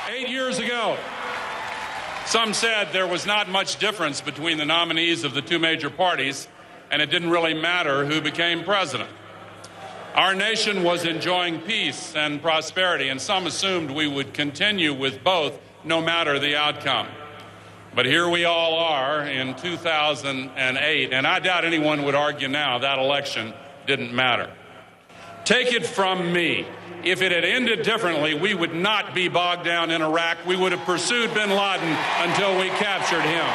8 years ago, some said there was not much difference between the nominees of the two major parties, and it didn't really matter who became president. Our nation was enjoying peace and prosperity, and some assumed we would continue with both no matter the outcome. But here we all are in 2008, and I doubt anyone would argue now that election didn't matter. Take it from me. If it had ended differently, we would not be bogged down in Iraq. We would have pursued bin Laden until we captured him.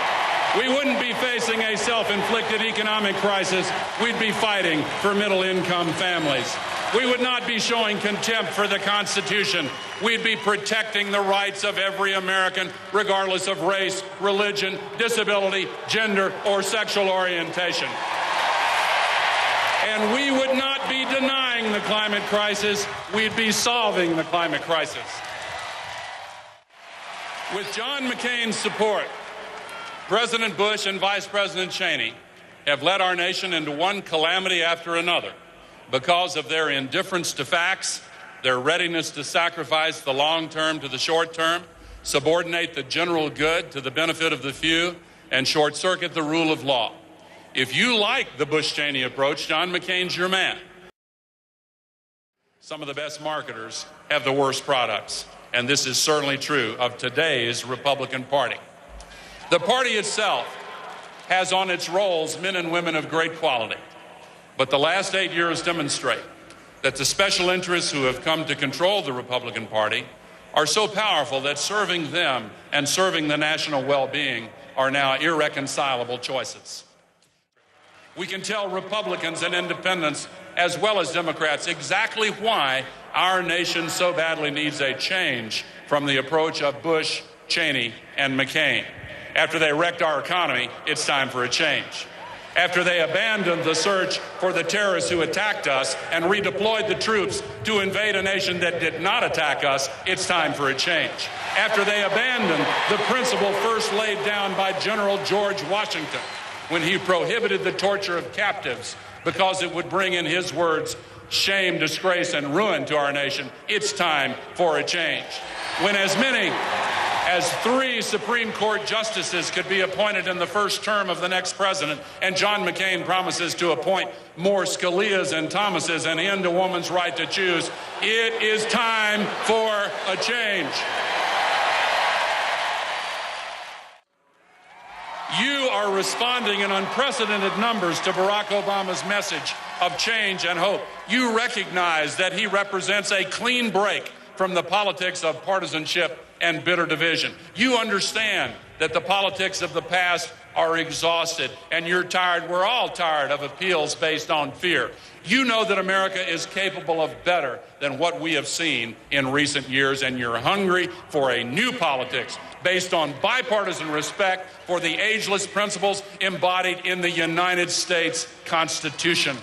We wouldn't be facing a self-inflicted economic crisis. We'd be fighting for middle-income families. We would not be showing contempt for the Constitution. We'd be protecting the rights of every American, regardless of race, religion, disability, gender, or sexual orientation. And we would not be denying the climate crisis. We'd be solving the climate crisis. With John McCain's support, President Bush and Vice President Cheney have led our nation into one calamity after another because of their indifference to facts, their readiness to sacrifice the long term to the short term, subordinate the general good to the benefit of the few, and short-circuit the rule of law. If you like the Bush-Cheney approach, John McCain's your man. Some of the best marketers have the worst products, and this is certainly true of today's Republican Party. The party itself has on its rolls men and women of great quality, but the last 8 years demonstrate that the special interests who have come to control the Republican Party are so powerful that serving them and serving the national well-being are now irreconcilable choices. We can tell Republicans and independents, as well as Democrats, exactly why our nation so badly needs a change from the approach of Bush, Cheney, and McCain. After they wrecked our economy, it's time for a change. After they abandoned the search for the terrorists who attacked us and redeployed the troops to invade a nation that did not attack us, it's time for a change. After they abandoned the principle first laid down by General George Washington when he prohibited the torture of captives because it would bring, in his words, shame, disgrace, and ruin to our nation, it's time for a change. When as many as 3 Supreme Court justices could be appointed in the first term of the next president, and John McCain promises to appoint more Scalias and Thomases and end a woman's right to choose, it is time for a change. You are responding in unprecedented numbers to Barack Obama's message of change and hope. You recognize that he represents a clean break from the politics of partisanship and bitter division. You understand that the politics of the past are exhausted, and you're tired. We're all tired of appeals based on fear. You know that America is capable of better than what we have seen in recent years, and you're hungry for a new politics based on bipartisan respect for the ageless principles embodied in the United States Constitution.